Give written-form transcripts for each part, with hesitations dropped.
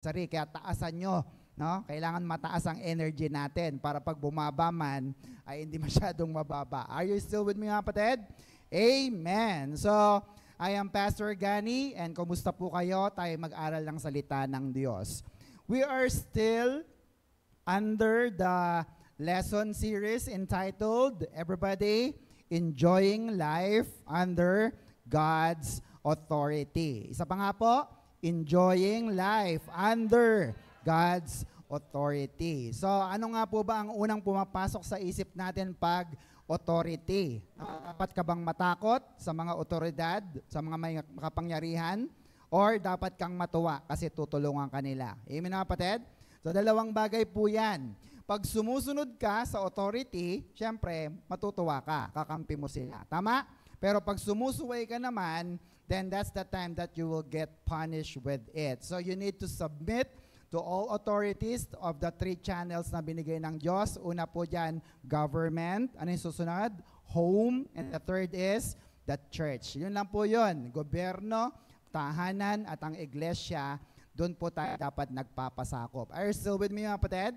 Kaya taasan nyo, no? Kailangan mataas ang energy natin para pag bumaba man ay hindi masyadong mababa. Are you still with me, mga kapatid? Amen. So, I am Pastor Gani, and kumusta po kayo? Tayo mag-aral ng salita ng Diyos. We are still under the lesson series entitled, everybody, Enjoying Life Under God's Authority. Isa pa nga po, Enjoying Life Under God's Authority. So, ano nga po ba ang unang pumapasok sa isip natin pag authority? Dapat ka bang matakot sa mga otoridad, sa mga may makapangyarihan? Or dapat kang matuwa kasi tutulungan ka nila? Amen, mga kapatid? So, dalawang bagay po yan. Pag sumusunod ka sa authority, syempre, matutuwa ka, kakampi mo sila. Tama? Pero pag sumusuway ka naman, then that's the time that you will get punished with it. So you need to submit to all authorities of the 3 channels na binigay ng Diyos. Una po dyan, government. Ano yung susunod? Home. And the third is the church. Yun lang po yun. Gobyerno, tahanan, at ang iglesia, doon po tayo dapat nagpapasakop. Are you still with me, mga kapatid?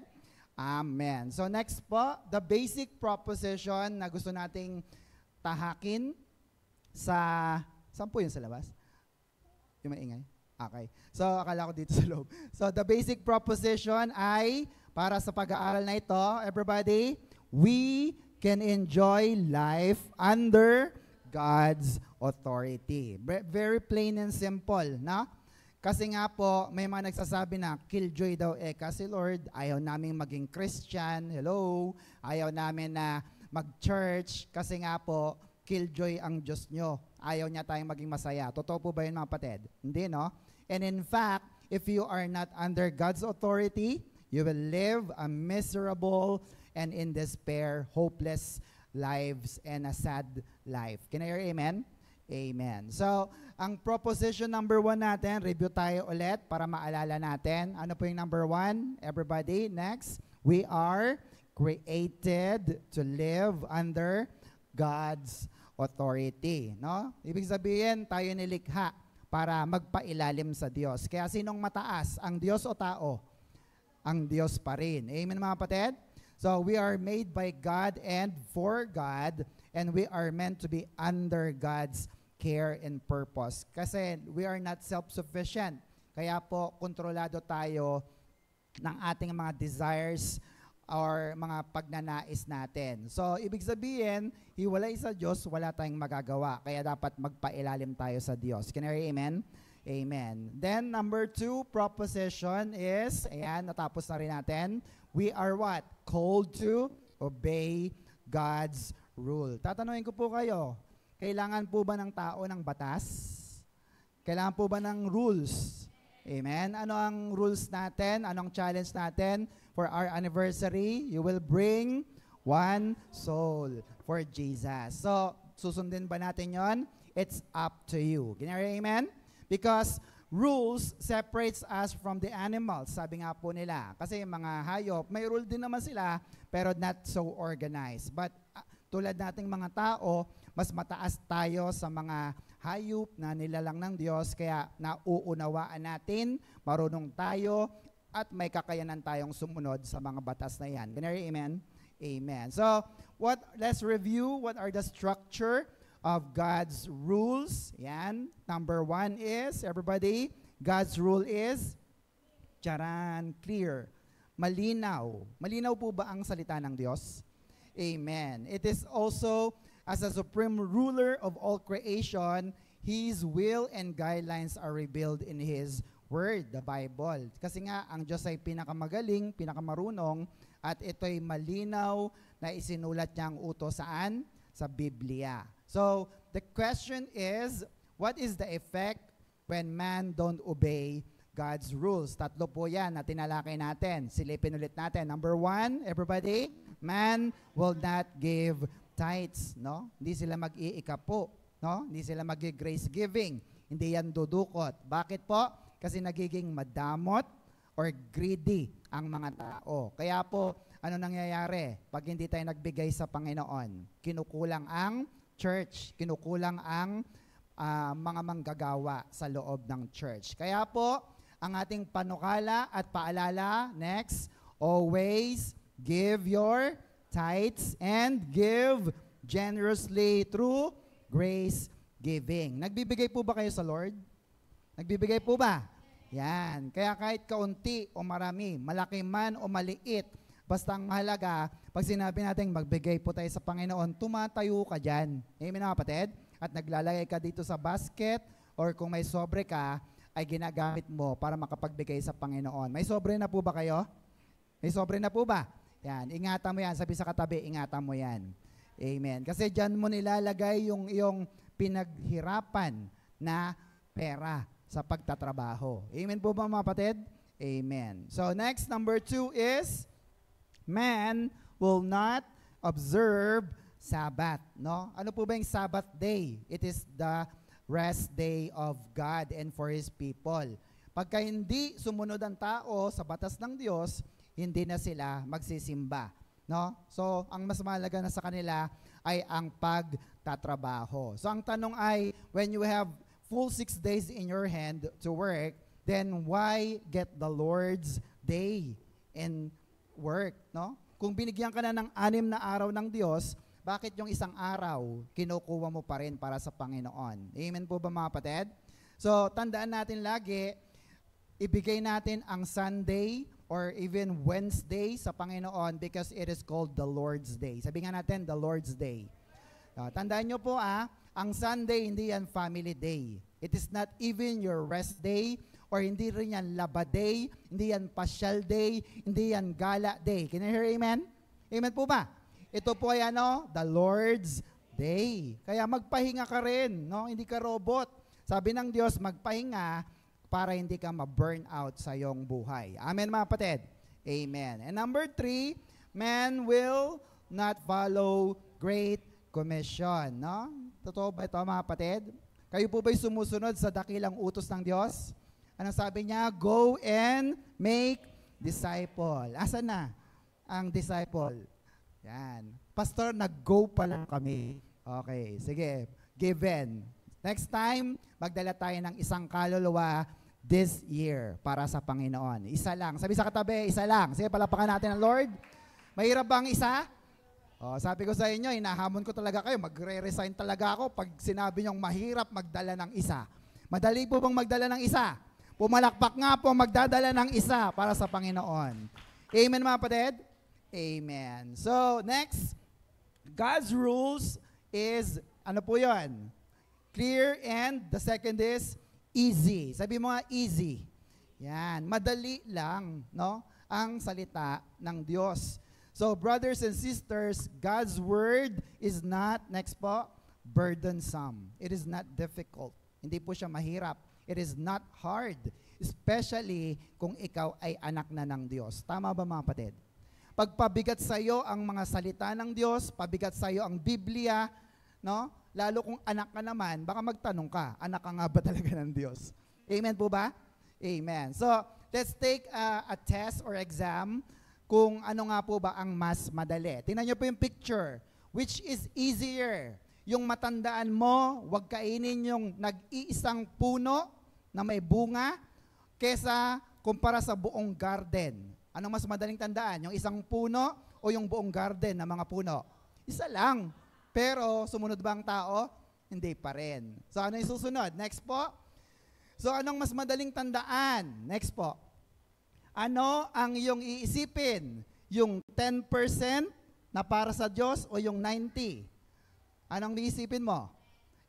Amen. So next po, the basic proposition na gusto nating tahakin sa... Saan po yun sa labas? Yung maingay? Okay. So, akala ko dito sa loob. So, the basic proposition ay, para sa pag-aaral na ito, everybody, we can enjoy life under God's authority. Very plain and simple, na? Kasi nga po, may mga nagsasabi na, killjoy daw kasi Lord, ayaw namin maging Christian, hello, ayaw namin na mag-church, kasi nga po, killjoy ang Diyos nyo. Ayaw niya tayong maging masaya. Totoo po ba yun, mga kapatid? Hindi, no? And in fact, if you are not under God's authority, you will live a miserable and in despair, hopeless lives and a sad life. Can I hear amen? Amen. So, ang proposition number 1 natin, review tayo ulit para maalala natin. Ano po yung number 1? Everybody, next. We are created to live under God's authority, no? Ibig sabihin, tayo nilikha para magpailalim sa Diyos. Kaya sinong mataas, ang Diyos o tao? Ang Diyos pa rin. Amen, mga kapatid? So, we are made by God and for God, and we are meant to be under God's care and purpose. Kasi we are not self-sufficient. Kaya po, kontrolado tayo ng ating mga desires or mga pagnanais natin. So, ibig sabihin, hiwalay sa Diyos, wala tayong magagawa. Kaya dapat magpailalim tayo sa Diyos. Can I hear amen? Amen. Then, number 2 proposition is, ayan, natapos na rin natin, we are what? Called to obey God's rule. Tatanungin ko po kayo, kailangan po ba ng tao ng batas? Kailangan po ba ng rules? Amen. Ano ang rules natin? Anong challenge natin? For our anniversary, you will bring 1 soul for Jesus. So, susundin ba natin yon? It's up to you. Can you hear amen? Because rules separates us from the animals, sabi nga po nila. Kasi mga hayop, may rule din naman sila, pero not so organized. But tulad nating mga tao, mas mataas tayo sa mga hayop na nilalang ng Diyos, kaya nauunawaan natin, marunong tayo, at may kakayanan tayong sumunod sa mga batas na yan. Can I hear amen? Amen. So, let's review what are the structure of God's rules. Yan. Number 1 is, everybody, God's rule is, charan, clear, malinaw. Malinaw po ba ang salita ng Diyos? Amen. It is also, as a supreme ruler of all creation, His will and guidelines are revealed in His Word, the Bible. Kasi nga, ang Diyos ay pinakamagaling, pinakamarunong, at ito'y malinaw na isinulat niyang utos saan? Sa Biblia. So, the question is, what is the effect when man don't obey God's rules? Tatlo po yan na tinalakay natin. Silipin ulit natin. Number 1, everybody, man will not give tithes, no? Hindi sila mag-iikapo, no? Hindi sila mag-grace giving. Hindi yan dudukot. Bakit po? Kasi nagiging madamot or greedy ang mga tao. Kaya po, ano nangyayari? Pag hindi tayo nagbigay sa Panginoon, kinukulang ang church, kinukulang ang mga manggagawa sa loob ng church. Kaya po, ang ating panukala at paalala. Next, always give your tithes and give generously through grace giving. Nagbibigay po ba kayo sa Lord? Nagbibigay po ba? Yan. Kaya kahit kaunti o marami, malaki man o maliit, basta ang mahalaga, pag sinabi natin magbigay po tayo sa Panginoon, tumatayo ka dyan. Amen mga kapatid? At naglalagay ka dito sa basket or kung may sobre ka, ay ginagamit mo para makapagbigay sa Panginoon. May sobre na po ba kayo? May sobre na po ba? Yan. Ingatan mo yan. Sabi sa katabi, ingatan mo yan. Amen. Kasi dyan mo nilalagay yung iyong pinaghirapan na pera sa pagtatrabaho. Amen po ba mga kapatid? Amen. So next, number 2 is, man will not observe Sabbath. No? Ano po ba yung Sabbath day? It is the rest day of God and for His people. Pagka hindi sumunod ang tao sa batas ng Diyos, hindi na sila magsisimba. No? So, ang mas mahalaga na sa kanila ay ang pagtatrabaho. So, ang tanong ay, when you have full 6 days in your hand to work, then why get the Lord's day in work? No? Kung binigyan ka na ng 6 na araw ng Diyos, bakit yung isang araw kinukuha mo pa rin para sa Panginoon? Amen po ba mga kapatid? So, tandaan natin lagi, ibigay natin ang Sunday or even Wednesday sa Panginoon because it is called the Lord's Day. Sabi nga natin, the Lord's Day. Tandaan nyo po ang Sunday, hindi yan family day. It is not even your rest day or hindi rin yan laba day, hindi yan pasyal day, hindi yan gala day. Can you hear amen? Amen po ba? Ito po ay the Lord's Day. Kaya magpahinga ka rin, no? Hindi ka robot. Sabi ng Diyos, magpahinga para hindi ka ma-burn out sa iyong buhay. Amen mga kapatid? Amen. And number 3, man will not follow Great Commission. No? Totoo ba ito mga kapatid? Kayo po ba'y sumusunod sa dakilang utos ng Diyos? Anong sabi niya? Go and make disciple. Asan na ang disciple? Yan. Pastor, nag-go pa lang kami. Okay, sige. Given. Next time, magdala tayo ng isang kaluluwa this year para sa Panginoon. Isa lang. Sabi sa katabi, isa lang. Sige, palapakan natin ang Lord. Mahirap bang isa? Sabi ko sa inyo, hinahamon ko talaga kayo. Magre-resign talaga ako pag sinabi niyong mahirap magdala ng isa. Madali po bang magdala ng isa? Pumalakpak nga po magdadala ng isa para sa Panginoon. Amen mga kapatid? Amen. So, next, God's rules is, ano po yun? Clear, and the second is easy. Sabi mo nga, easy. Yan, madali lang, no? Ang salita ng Diyos. So, brothers and sisters, God's word is not, next po, burdensome. It is not difficult. Hindi po siya mahirap. It is not hard, especially kung ikaw ay anak na ng Diyos. Tama ba mga kapatid? Pagpabigat sa iyo ang mga salita ng Diyos, pabigat sa iyo ang Biblia, no? Lalo kung anak ka naman, baka magtanong ka, anak ka nga ba talaga ng Diyos? Amen po ba? Amen. So, let's take a test or exam kung ano nga po ba ang mas madali. Tingnan niyo po yung picture. Which is easier? Yung matandaan mo, wag kainin yung nag-iisang puno na may bunga kesa kumpara sa buong garden. Anong mas madaling tandaan? Yung isang puno o yung buong garden na mga puno? Isa lang. Pero sumunod ba ang tao? Hindi pa rin. So ano yung susunod? Next po. So anong mas madaling tandaan? Next po. Ano ang iyong iisipin? Yung 10% na para sa Diyos o yung 90%? Anong iisipin mo?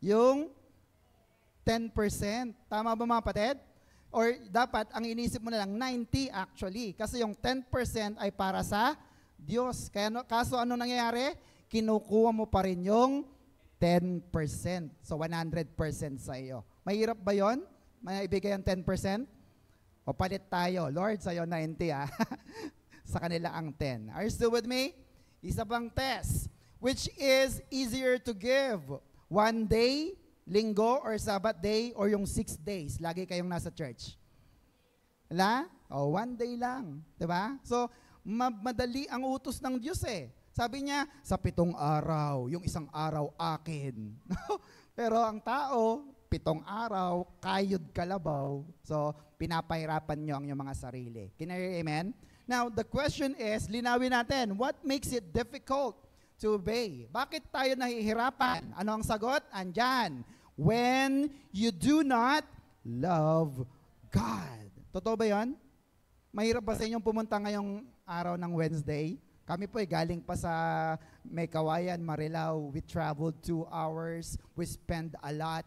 Yung 10%. Tama ba mga kapatid? Or dapat ang inisip mo na lang 90 actually. Kasi yung 10% ay para sa Diyos. Kaya kaso ano nangyayari? Kinukuha mo pa rin yung 10%. So 100% sa iyo. Mahirap ba yon? May ibigay ang 10%? O palit tayo. Lord, sa iyo 90 sa kanila ang 10. Are you still with me? Isa pang test. Which is easier to give? 1 day, linggo, or Sabbath day, or yung 6 days? Lagi kayong nasa church. Wala? O 1 day lang. Diba? So, madali ang utos ng Diyos eh. Sabi niya, sa 7 araw, yung isang araw akin. Pero ang tao, 7 araw, kayod kalabaw. So, pinapahirapan nyo ang inyong mga sarili. Can I hear amen? Now, the question is, linawin natin, what makes it difficult to obey? Bakit tayo nahihirapan? Ano ang sagot? Andyan. When you do not love God. Totoo ba yan? Mahirap ba sa inyong pumunta ngayong araw ng Wednesday? Kami po galing pa sa May Kawayan, Marilao. We traveled 2 hours. We spend a lot.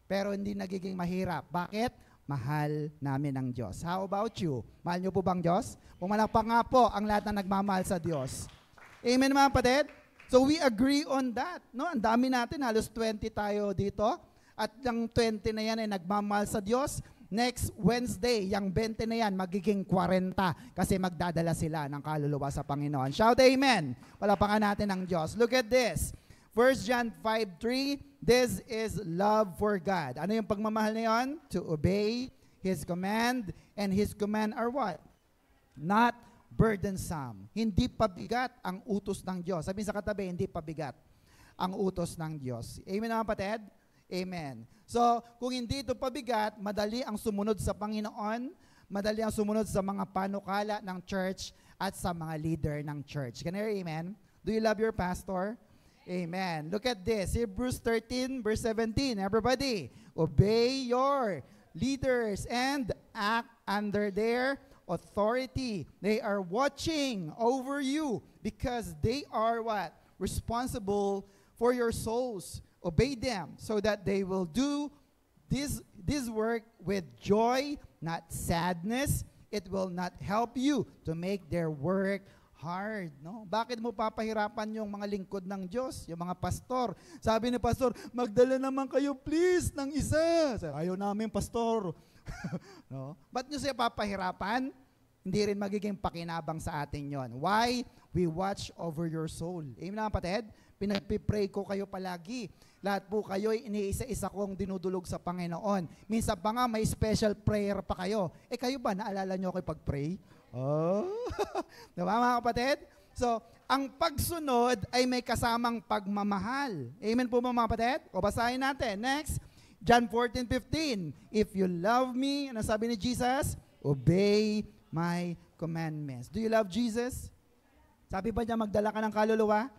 Pero hindi nagiging mahirap. Bakit? Mahal namin ang Diyos. How about you? Mahal niyo po bang Diyos? Pumalakpak nga po ang lahat na nagmamahal sa Diyos. Amen mga kapatid? So we agree on that. No? Ang dami natin, halos 20 tayo dito. At yung 20 na yan ay nagmamahal sa Diyos. Next Wednesday, yung 20 na yan, magiging 40 kasi magdadala sila ng kaluluwa sa Panginoon. Shout amen. Palapakan natin ang Diyos. Look at this. 1 John 5:3, this is love for God. Ano yung pagmamahal na yun? To obey His command, and His command are what? Not burdensome. Hindi pabigat ang utos ng Diyos. Sabihin sa katabi, hindi pabigat ang utos ng Diyos. Amen mga kapatid? Amen. So, kung hindi ito pabigat, madali ang sumunod sa Panginoon, madali ang sumunod sa mga panukala ng church at sa mga leader ng church. Can I hear amen? Do you love your pastor? Amen. Look at this. Hebrews 13, verse 17. Everybody, obey your leaders and act under their authority. They are watching over you because they are what? Responsible for your souls. Obey them so that they will do this work with joy, not sadness. It will not help you to make their work hard. No? Bakit mo papahirapan yung mga lingkod ng Diyos, yung mga pastor? Sabi ni pastor, magdala naman kayo please ng isa. Ayaw namin pastor. No? Ba't nyo siya papahirapan? Hindi rin magiging pakinabang sa atin yon. Why? We watch over your soul. Amen na kapatid? Pinagpipray ko kayo palagi. Lahat po kayo ay iniisa-isa kong dinudulog sa Panginoon. Minsan pa nga may special prayer pa kayo. Kayo ba, naalala nyo ako pag-pray? Oh. Diba mga kapatid? So, ang pagsunod ay may kasamang pagmamahal. Amen po mga kapatid? O basahin natin. Next, John 14:15. If you love me, ano sabi ni Jesus? Obey my commandments. Do you love Jesus? Sabi ba niya magdala ka ng kaluluwa?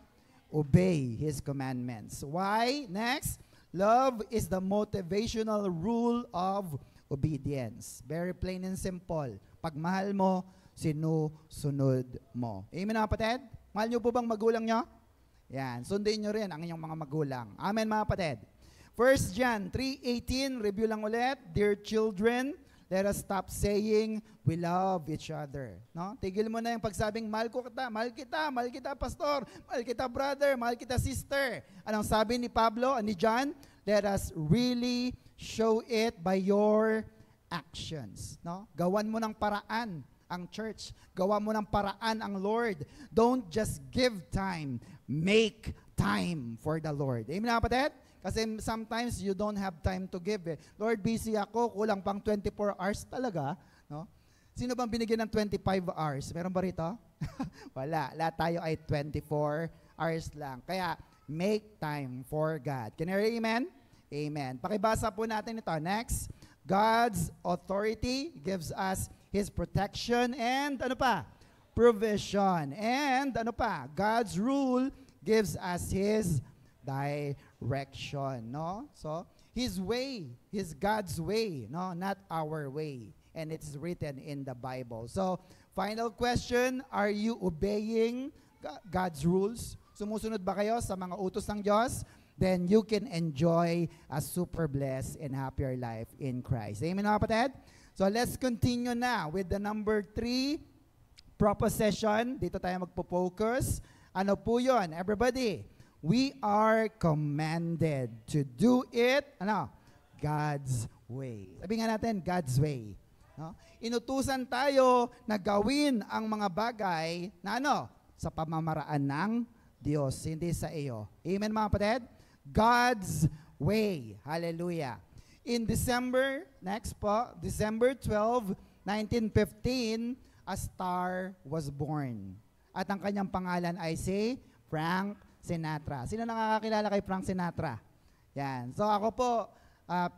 Obey His commandments. Why? Next, love is the motivational rule of obedience. Very plain and simple. Pag mahal mo, sinusunod mo. Amen mga kapatid? Mahal niyo po bang magulang niyo? Yan. Sundin niyo rin ang inyong mga magulang. Amen mga kapatid? 1 John 3:18, review lang ulit. Dear children, let us stop saying we love each other. No? Tigil mo na yung pagsabing, mahal ko kita, mahal kita, mahal kita, pastor, mahal kita, brother, mahal kita, sister. Anong sabi ni Pablo, ni John? Let us really show it by your actions. No? Gawan mo ng paraan ang church. Gawan mo ng paraan ang Lord. Don't just give time. Make time for the Lord. Amen na kapatid? Kasi sometimes you don't have time to give. Lord, busy ako, kulang pang 24 hours talaga. No? Sino bang binigyan ng 25 hours? Meron ba rito? Wala. Lahat tayo ay 24 hours lang. Kaya, make time for God. Can you hear amen? Amen. Pakibasa po natin ito. Next, God's authority gives us His protection and ano pa? Provision. And ano pa? God's rule gives us His direction. No? So, His way, His God's way, no? Not our way. And it's written in the Bible. So, final question, are you obeying God's rules? Sumusunod ba kayo sa mga utos ng Diyos? Then you can enjoy a super blessed and happier life in Christ. Amen mga kapatid? So let's continue now with the number 3 proposition. Dito tayo magpo-focus. Ano po yun? Everybody, we are commanded to do it, God's way. Sabi nga natin, God's way. No? Inutusan tayo na gawin ang mga bagay na sa pamamaraan ng Diyos, hindi sa iyo. Amen mga kapatid? God's way. Hallelujah. In December 12, 1915, a star was born. At ang kanyang pangalan ay si Frank Sinatra. Sino nakakakilala kay Frank Sinatra? Yan. So ako po,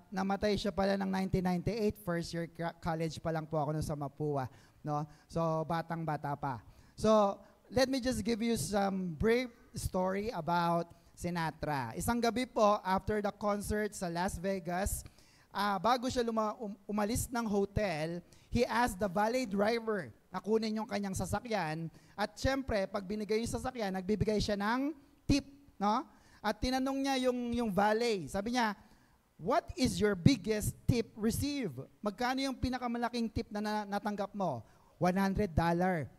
namatay siya pala ng 1998, first year college pa lang po ako sa Mapua, no? So batang-bata pa. So let me just give you some brief story about Sinatra. Isang gabi po after the concert sa Las Vegas, bago siya umalis ng hotel, he asked the valet driver na kunin yung kanyang sasakyan, at syempre pag binigay yung sasakyan, nagbibigay siya ng tip, no? At tinanong niya yung valet, sabi niya, what is your biggest tip receive? Magkano yung pinakamalaking tip na natanggap mo? $100,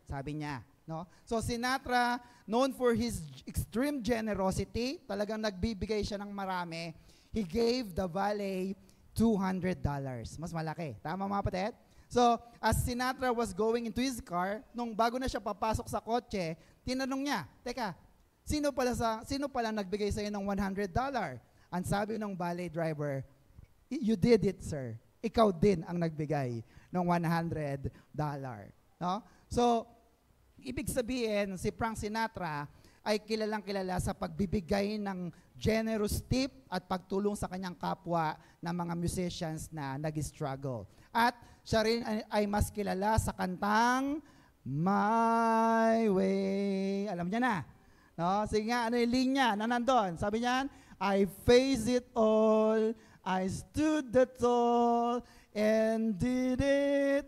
sabi niya. No? So Sinatra, known for his extreme generosity, talagang nagbibigay siya ng marami, he gave the valet $200. Mas malaki. Tama mga kapatid? So, as Sinatra was going into his car, nung bago na siya papasok sa kotse, tinanong niya, teka, sino pala nagbigay sa'yo ng $100? Ang sabi ng valet driver, you did it, sir. Ikaw din ang nagbigay ng $100. No? So, ibig sabihin, si Frank Sinatra ay kilalang-kilala sa pagbibigay ng generous tip at pagtulong sa kanyang kapwa ng mga musicians na nag-struggle. At siya rin ay mas kilala sa kantang My Way. Alam niya na. No? Sige nga, ano yung linya na nandun? Sabi niyan, I face it all, I stood the tall, and did it.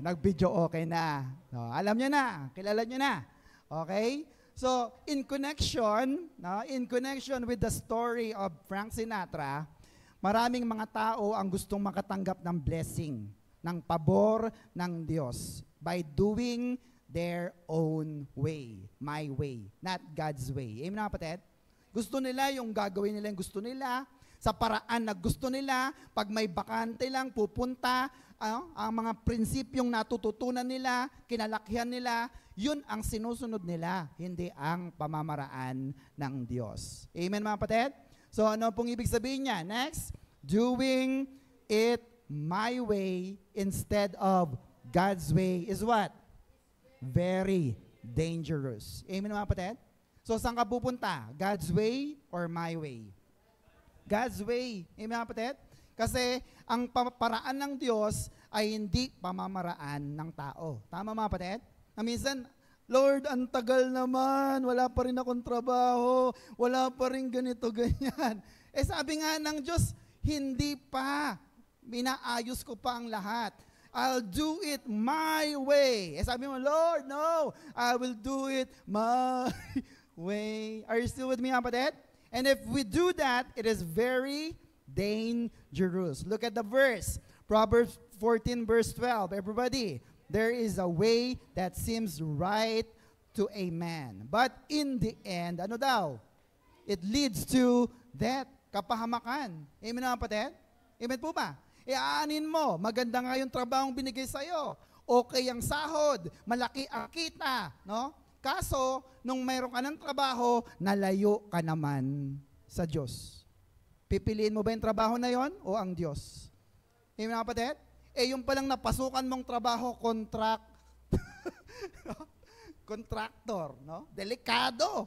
Nag-video okay na. No, alam niyo na, kilala niyo na. Okay? So, in connection with the story of Frank Sinatra, maraming mga tao ang gustong makatanggap ng blessing, ng pabor ng Diyos by doing their own way, my way, not God's way. Amen na kapatid? Gusto nila yung gagawin nila yung gusto nila, sa paraan na gusto nila, pag may bakante lang, pupunta, ang mga prinsipyong natututunan nila, kinalakihan nila, yun ang sinusunod nila, hindi ang pamamaraan ng Diyos. Amen mga kapatid? So ano pong ibig sabihin niya? Next, doing it my way instead of God's way is what? Very dangerous. Amen mga kapatid? So saan ka pupunta? God's way or my way? God's way. Amen mga kapatid? Kasi ang paraan ng Diyos ay hindi pamamaraan ng tao. Tama mga kapatid? Na minsan, Lord, ang tagal naman, wala pa rin akong trabaho, wala pa rin ganito, ganyan. Sabi nga ng Diyos, hindi pa. Minaayos ko pa ang lahat. I'll do it my way. Sabi mo, Lord, no, I will do it my way. Are you still with me, kapatid? And if we do that, it is very dangerous. Look at the verse. Proverbs 14 verse 12. Everybody, there is a way that seems right to a man. But in the end, ano daw? It leads to death, kapahamakan. Amen na kapatid? Amen po ba? Aanin mo, maganda nga yung trabahong binigay sa'yo. Okay ang sahod, malaki ang kita, no? Kaso, nung mayroon ka ng trabaho, nalayo ka naman sa Diyos. Pipiliin mo ba yung trabaho na yon o ang Diyos? Amen mga kapatid? Yung palang napasukan mong trabaho, contractor, no? Delikado.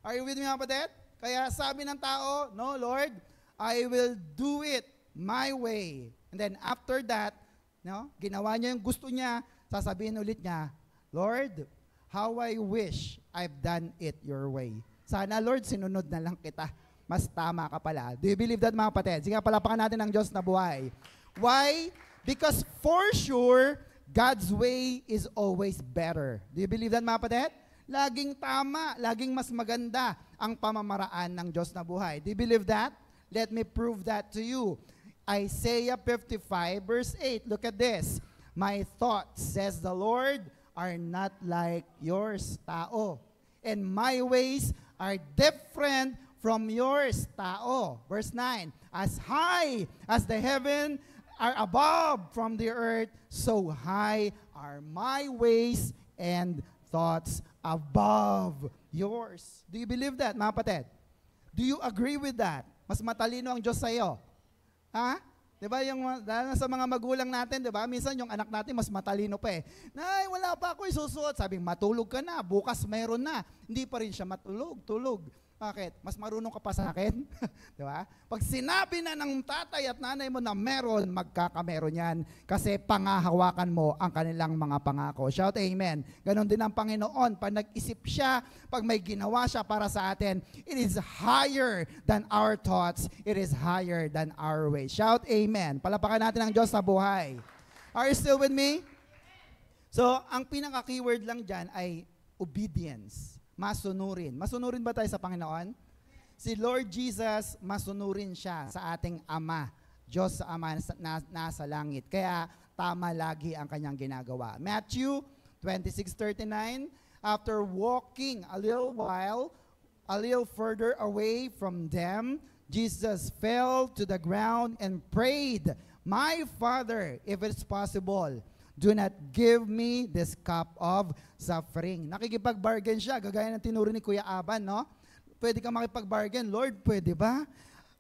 Are you with me mga kapatid? Kaya sabi ng tao, no, Lord, I will do it my way. And then after that, no, ginawa niya yung gusto niya, sasabihin ulit niya, Lord, how I wish I've done it your way. Sana, Lord, sinunod na lang kita. Mas tama ka pala. Do you believe that, mga kapatid? Sige, palapakan natin ang Diyos na buhay. Why? Because for sure, God's way is always better. Do you believe that, mga kapatid? Laging tama, laging mas maganda ang pamamaraan ng Diyos na buhay. Do you believe that? Let me prove that to you. Isaiah 55 verse 8. Look at this. My thoughts, says the Lord, are not like yours, tao. And my ways are different from yours, tao. Verse 9. As high as the heaven are above from the earth, so high are my ways and thoughts above yours. Do you believe that, mga kapatid? Do you agree with that? Mas matalino ang Diyos sa iyo. Ha? Diba yung sa mga magulang natin, diba? Minsan yung anak natin mas matalino pa eh. Nay, wala pa ako isusuot. Sabi, matulog ka na, bukas mayroon na. Hindi pa rin siya matulog, tulog. Bakit? Mas marunong ka pa sa akin? Di ba? Pag sinabi na ng tatay at nanay mo na meron, magkakameron yan. Kasi pangahawakan mo ang kanilang mga pangako. Shout amen. Ganon din ang Panginoon. Pag nag-isip siya, pag may ginawa siya para sa atin, it is higher than our thoughts. It is higher than our ways. Shout amen. Palapakan natin ang Diyos sa buhay. Are you still with me? So, ang pinaka-keyword lang dyan ay obedience. Masunurin. Masunurin ba tayo sa Panginoon? Si Lord Jesus, masunurin siya sa ating Ama. Diyos sa Ama na nasa langit. Kaya tama lagi ang kanyang ginagawa. Matthew 26:39, after walking a little while, a little further away from them, Jesus fell to the ground and prayed, "My Father, if it's possible, do not give me this cup of suffering." Nakikipag-bargain siya, gagaya ng tinuro ni Kuya Aban, no? Pwede ka makipag-bargain, Lord, pwede ba?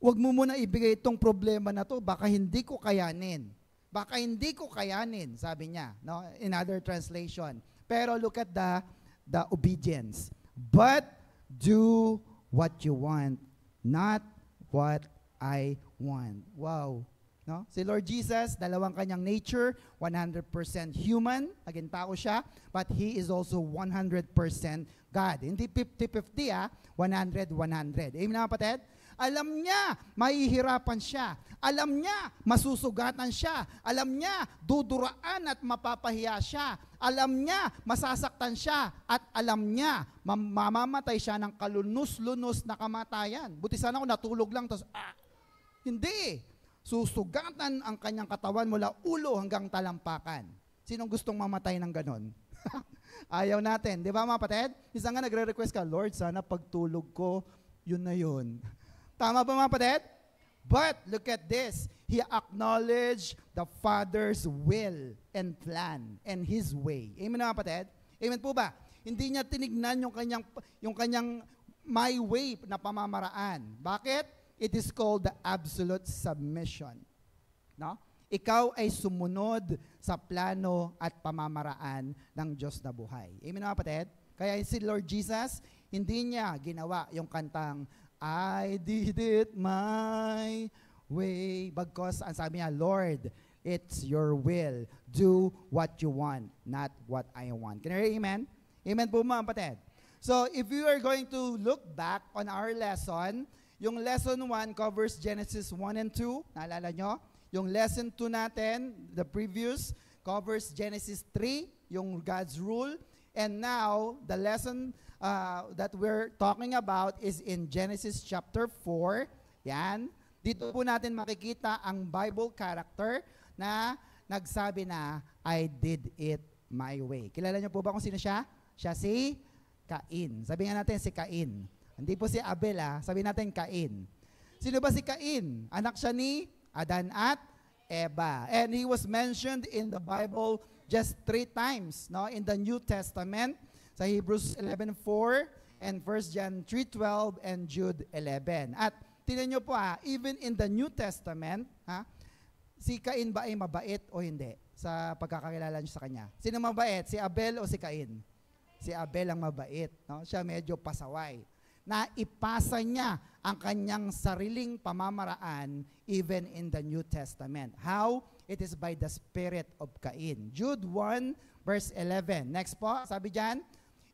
Huwag mo muna ibigay itong problema na to, baka hindi ko kayanin. Baka hindi ko kayanin, sabi niya, no? In other translation. Pero look at the obedience. But do what you want, not what I want. Wow. No? Si Lord Jesus, dalawang kanyang nature, 100% human, naging tao siya, but He is also 100% God. Hindi 50-50, 100-100. Amen na kapatid? Alam niya, mahihirapan siya. Alam niya, masusugatan siya. Alam niya, duduraan at mapapahiya siya. Alam niya, masasaktan siya. At alam niya, mamamatay siya ng kalunos-lunos na kamatayan. Buti sana ako natulog lang, tapos, hindi. Susugatan ang kanyang katawan mula ulo hanggang talampakan. Sinong gustong mamatay ng ganon? Ayaw natin. Di ba mga kapatid? Isa nga nagre-request ka, Lord, sana pagtulog ko, yun na yun. Tama ba mga kapatid? But look at this. He acknowledged the Father's will and plan and His way. Amen mga kapatid? Amen po ba? Hindi niya tinignan yung kanyang my way na pamamaraan. Bakit? It is called the absolute submission. No? Ikaw ay sumunod sa plano at pamamaraan ng Diyos na buhay. Amen mga kapatid? Kaya si Lord Jesus, hindi niya ginawa yung kantang, I did it my way. Bagkos, ang sabi niya, Lord, it's your will. Do what you want, not what I want. Can you hear amen? Amen po mga kapatid. So, if you are going to look back on our lesson, yung lesson 1 covers Genesis 1 and 2. Naalala nyo? Yung lesson 2 natin, the previous, covers Genesis 3, yung God's rule. And now, the lesson that we're talking about is in Genesis chapter 4. Yan. Dito po natin makikita ang Bible character na nagsabi na, I did it my way. Kilala niyo po ba kung sino siya? Siya si Cain. Sabi nga natin si Cain. Hindi po si Abel, sabi natin Cain. Sino ba si Cain? Anak siya ni Adan at Eva. And he was mentioned in the Bible just 3 times, no? In the New Testament, sa Hebrews 11:4 and 1 John 3:12 and Jude 11. At tingnan niyo po even in the New Testament, si Cain ba ay mabait o hindi? Sa pagkakakilala niyo sa kanya. Sino mabait? Si Abel o si Cain? Si Abel ang mabait, no? Siya medyo pasaway. Na ipasa niya ang kanyang sariling pamamaraan even in the New Testament. How? It is by the spirit of Cain. Jude 1 verse 11. Next po, sabi diyan,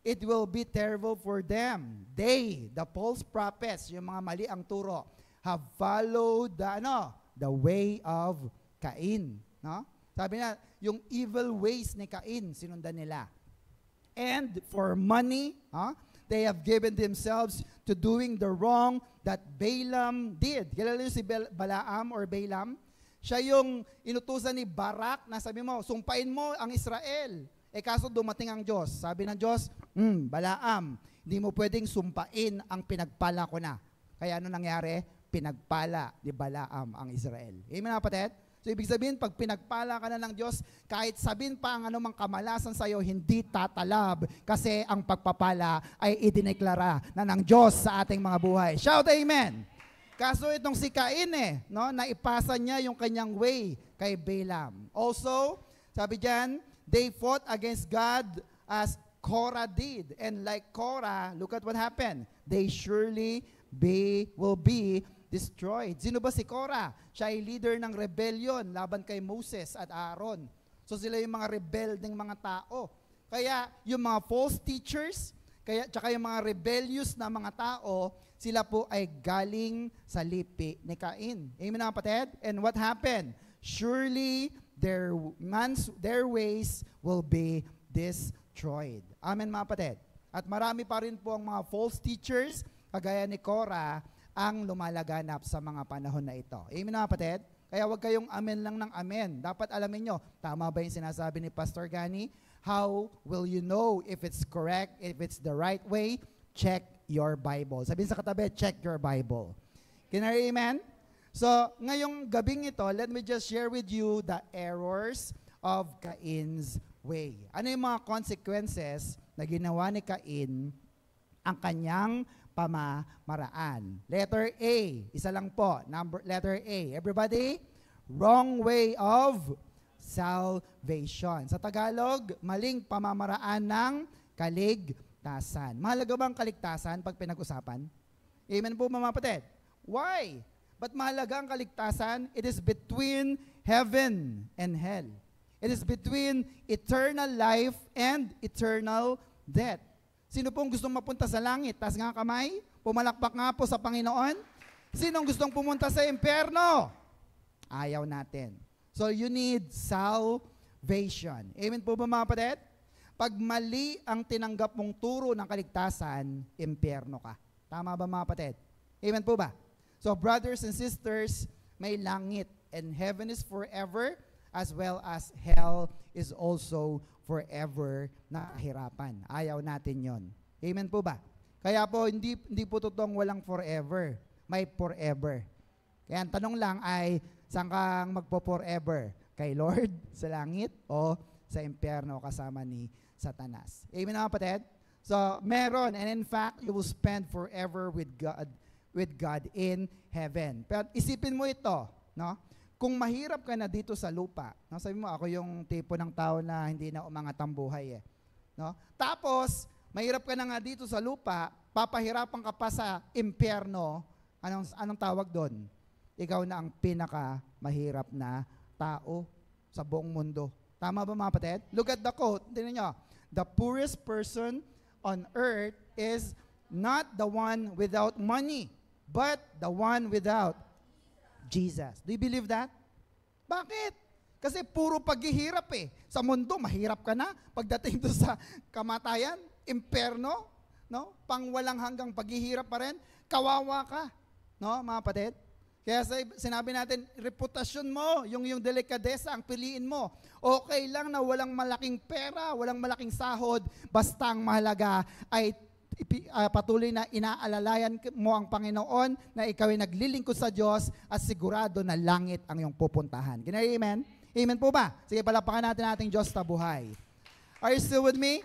it will be terrible for them. They, the false prophets, yung mga mali ang turo, have followed the way of Cain. No? Sabi na, yung evil ways ni Cain, sinundan nila. And for money, they have given themselves to doing the wrong that Balaam did. Kilala niyo si Balaam or Balaam? Siya yung inutusan ni Barak na sabi mo, sumpain mo ang Israel. Kaso dumating ang Diyos. Sabi ng Diyos, Balaam, hindi mo pwedeng sumpain ang pinagpala ko na. Kaya ano nangyari? Pinagpala ni Balaam ang Israel. Amen na kapatid? So, ibig sabihin, pag pinagpala ka na ng Diyos, kahit sabihin pa ang anumang kamalasan sa iyo, hindi tatalab kasi ang pagpapala ay idineklara na ng Diyos sa ating mga buhay. Shout amen! Kaso itong si Cain no, naipasa niya yung kanyang way kay Balaam. Also, sabi diyan, they fought against God as Korah did. And like Korah, look at what happened. They surely will be destroyed. Sino ba si Korah? Siya ay leader ng rebellion laban kay Moses at Aaron. So sila yung mga rebelding mga tao. Kaya yung mga false teachers, tsaka yung mga rebellious na mga tao, sila po ay galing sa lipi ni Cain. Amen mga kapatid? And what happened? Surely their ways will be destroyed. Amen mga kapatid? At marami pa rin po ang mga false teachers, kagaya ni Korah, ang lumalaganap sa mga panahon na ito. Amen mga kapatid? Kaya huwag kayong amen lang ng amen. Dapat alamin nyo, tama ba yung sinasabi ni Pastor Gani? How will you know if it's correct, if it's the right way? Check your Bible. Sabihin sa katabi, check your Bible. Can I amen? So, ngayong gabing ito, let me just share with you the errors of Cain's way. Ano yung mga consequences na ginawa ni Cain ang kanyang pamamaraan? Letter A, isa lang po. Letter A. Everybody? Wrong way of salvation. Sa Tagalog, maling pamamaraan ng kaligtasan. Mahalaga ba ang kaligtasan pag pinag-usapan? Amen po mga kapatid. Why? But mahalaga ang kaligtasan? It is between heaven and hell. It is between eternal life and eternal death. Sino pong gustong mapunta sa langit? Taas nga kamay. Pumalakpak nga po sa Panginoon. Sinong gustong pumunta sa impyerno? Ayaw natin. So you need salvation. Amen po ba mga kapatid? Pag mali ang tinanggap mong turo ng kaligtasan, impyerno ka. Tama ba mga kapatid? Amen po ba? So brothers and sisters, may langit and heaven is forever as well as hell is also forever na kahirapan. Ayaw natin yon. Amen po ba? Kaya po, hindi po totoong walang forever. May forever. Kaya ang tanong lang ay, saan kang magpo-forever? Kay Lord, sa langit, o sa impyerno kasama ni Satanas? Amen mga kapatid? So, meron. And in fact, you will spend forever with God in heaven. Pero isipin mo ito, no? Kung mahirap ka na dito sa lupa, no? Sabi mo, ako yung tipo ng tao na hindi na umangat ang buhay. No? Tapos, mahirap ka na nga dito sa lupa, papahirapan ka pa sa impyerno, anong tawag doon? Ikaw na ang pinaka-mahirap na tao sa buong mundo. Tama ba mga kapatid? Look at the quote. Tingnan nyo. The poorest person on earth is not the one without money, but the one without Jesus. Do you believe that? Bakit? Kasi puro paghihirap eh. Sa mundo, mahirap ka na. Pagdating doon sa kamatayan, impyerno, no? Pang walang hanggang paghihirap pa rin, kawawa ka. No, mga kapatid? Kaya sinabi natin, reputasyon mo, yung delikadesa, ang piliin mo. Okay lang na walang malaking pera, walang malaking sahod, basta ang mahalaga ay patuloy na inaalalayan mo ang Panginoon na ikaw ay naglilingkod sa Diyos at sigurado na langit ang iyong pupuntahan. Can I amen? Amen po ba? Sige, palapakan natin ating Diyos na buhay. Are you still with me?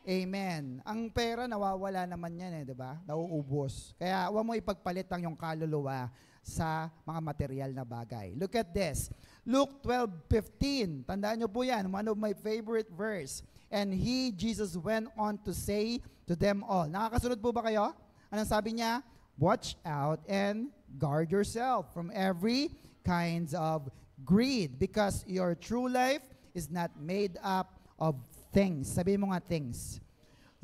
Amen. Ang pera nawawala naman yan di ba? Nauubos. Kaya huwag mo ipagpalit ang iyong kaluluwa sa mga material na bagay. Look at this. Luke 12:15. Tandaan nyo po yan. One of my favorite verse. And he, Jesus, went on to say to them all. Nakakasunod po ba kayo? Anong sabi niya? Watch out and guard yourself from every kinds of greed, because your true life is not made up of things. Sabi mo nga things.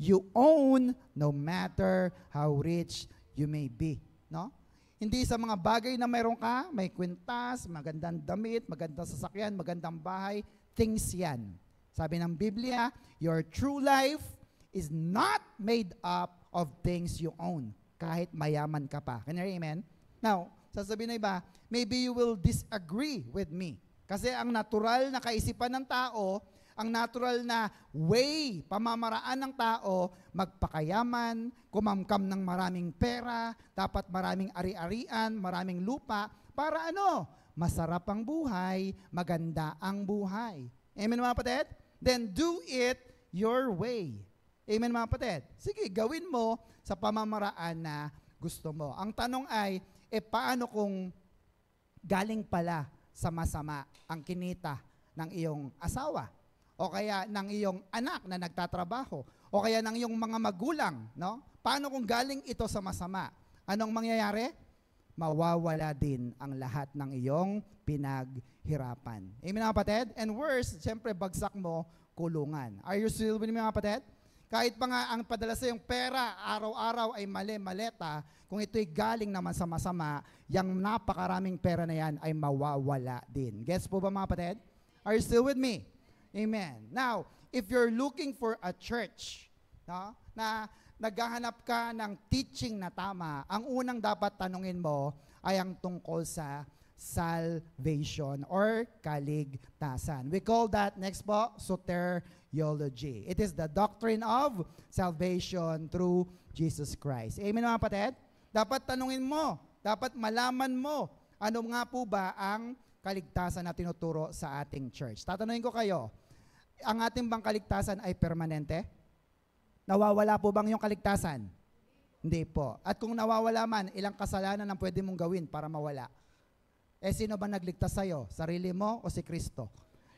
You own no matter how rich you may be. No? Hindi sa mga bagay na mayroon ka, may kwintas, magandang damit, magandang sasakyan, magandang bahay, things yan. Sabi ng Biblia, your true life is not made up of things you own, kahit mayaman ka pa. Can you amen? Now, sasabihin na iba, maybe you will disagree with me. Kasi ang natural na kaisipan ng tao, ang natural na way, pamamaraan ng tao, magpakayaman, kumamkam ng maraming pera, dapat maraming ari-arian, maraming lupa, para ano? Masarap ang buhay, maganda ang buhay. Amen mga kapatid? Then do it your way. Amen mga kapatid? Sige, gawin mo sa pamamaraan na gusto mo. Ang tanong ay, paano kung galing pala sa masama ang kinita ng iyong asawa? O kaya ng iyong anak na nagtatrabaho? O o kaya ng iyong mga magulang, no? Paano kung galing ito sa masama? Anong mangyayari? Mawawala din ang lahat ng iyong pinaghirapan. Amen mga kapatid? And worse, siyempre bagsak mo, kulungan. Are you still with me mga kapatid? Kahit pa nga ang padala sa iyong pera, araw-araw ay maleta, kung ito'y galing naman sa masama, yung napakaraming pera na yan ay mawawala din. Gets po ba mga kapatid? Are you still with me? Amen. Now, if you're looking for a church, no, na naghahanap ka ng teaching na tama, ang unang dapat tanungin mo ay ang tungkol sa salvation or kaligtasan. We call that, next po, soteriology. It is the doctrine of salvation through Jesus Christ. Amen mga kapatid? Dapat tanungin mo, dapat malaman mo, ano nga po ba ang kaligtasan na tinuturo sa ating church. Tatanungin ko kayo, ang ating bang kaligtasan ay permanente? Nawawala po bang yung kaligtasan? Hindi po. At kung nawawala man, ilang kasalanan ang pwede mong gawin para mawala? Sino ba nagligtas sa'yo? Sarili mo o si Kristo?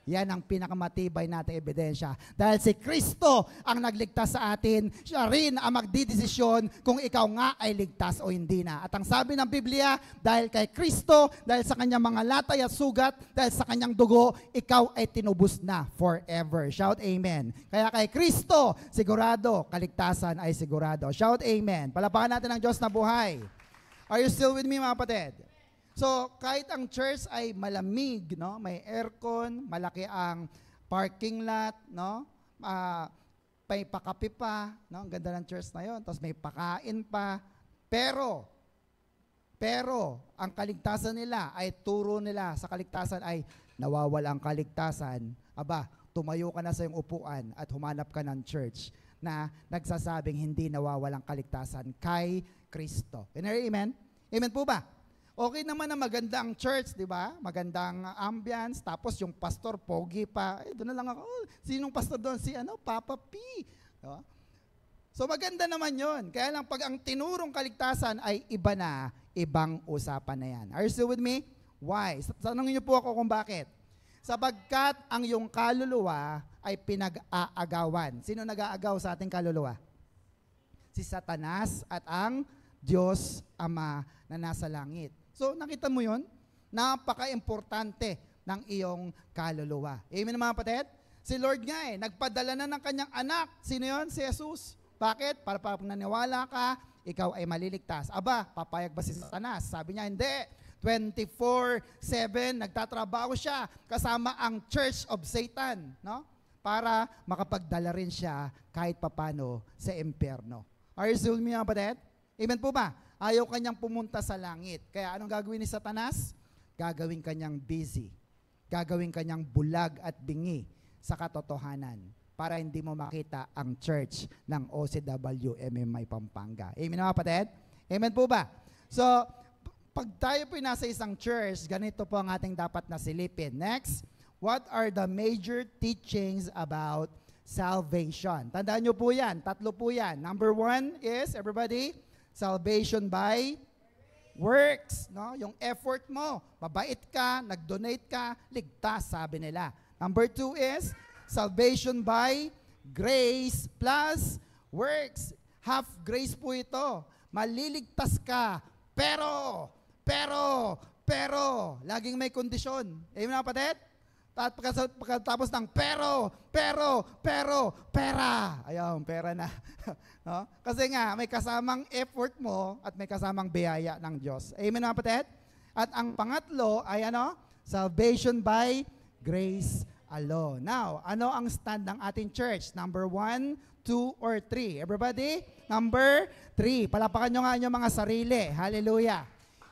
Yan ang pinakamatibay nating ebidensya. Dahil si Kristo ang nagligtas sa atin, siya rin ang magdidesisyon kung ikaw nga ay ligtas o hindi na. At ang sabi ng Biblia, dahil kay Kristo, dahil sa kanyang mga latay at sugat, dahil sa kanyang dugo, ikaw ay tinubos na forever. Shout amen. Kaya kay Kristo, sigurado, kaligtasan ay sigurado. Shout amen. Palapakan natin ang Diyos na buhay. Are you still with me mga kapatid? So, kahit ang church ay malamig, no? May aircon, malaki ang parking lot, no? May pakape pa, no? Ang ganda ng church na 'yon. Tapos may pakain pa. Pero ang kaligtasan nila ay turo nila sa kaligtasan ay nawawala ang kaligtasan. Aba, tumayo ka na sa iyong upuan at humanap ka ng church na nagsasabing hindi nawawalang kaligtasan kay Kristo. Amen? Amen po ba? Okay naman na maganda ang church, di ba? Magandang ambience, tapos yung pastor, pogi pa. Doon na lang ako, sinong pastor doon? Si Papa P. Diba? So maganda naman yon. Kaya lang pag ang tinurong kaligtasan ay iba na, ibang usapan na yan. Are you still with me? Why? Tanongin niyo po ako kung bakit. Sapagkat ang iyong kaluluwa ay pinag-aagawan. Sino nag-aagaw sa ating kaluluwa? Si Satanas at ang Diyos Ama na nasa langit. So, nakita mo yun? Napaka-importante ng iyong kaluluwa. Amen mga kapatid? Si Lord nga nagpadala na ng kanyang anak. Sino yun? Si Jesus. Bakit? Para pag naniwala ka, ikaw ay maliligtas. Aba, papayag ba si Satanas? Sabi niya, hindi. 24/7, nagtatrabaho siya kasama ang Church of Satan, no? Para makapagdala rin siya kahit papano sa impyerno. Are you still with me mga kapatid? Amen po ba? Ayaw kanyang pumunta sa langit. Kaya anong gagawin ni Satanas? Gagawin kanyang busy. Gagawin kanyang bulag at bingi sa katotohanan para hindi mo makita ang church ng OCW MMI Pampanga. Amen mga kapatid? Amen po ba? So, pag tayo po nasa isang church, ganito po ang ating dapat na silipin. Next, what are the major teachings about salvation? Tandaan nyo po yan. 3 po yan. Number 1 is, everybody, salvation by works, no? Yung effort mo, mabait ka, nag-donate ka, ligtas, sabi nila. Number 2 is salvation by grace plus works. Half grace po ito. Maliligtas ka, pero, laging may kondisyon. Amen mga kapatid? At pagkatapos ng pera. Ayun, pera na. No? Kasi nga, may kasamang effort mo at may kasamang biyaya ng Diyos. Amen mga kapatid? At ang pangatlo ay salvation by grace alone. Now, ano ang stand ng ating church? Number 1, 2, or 3? Everybody? Number 3. Palapakan nyo nga inyong mga sarili. Hallelujah.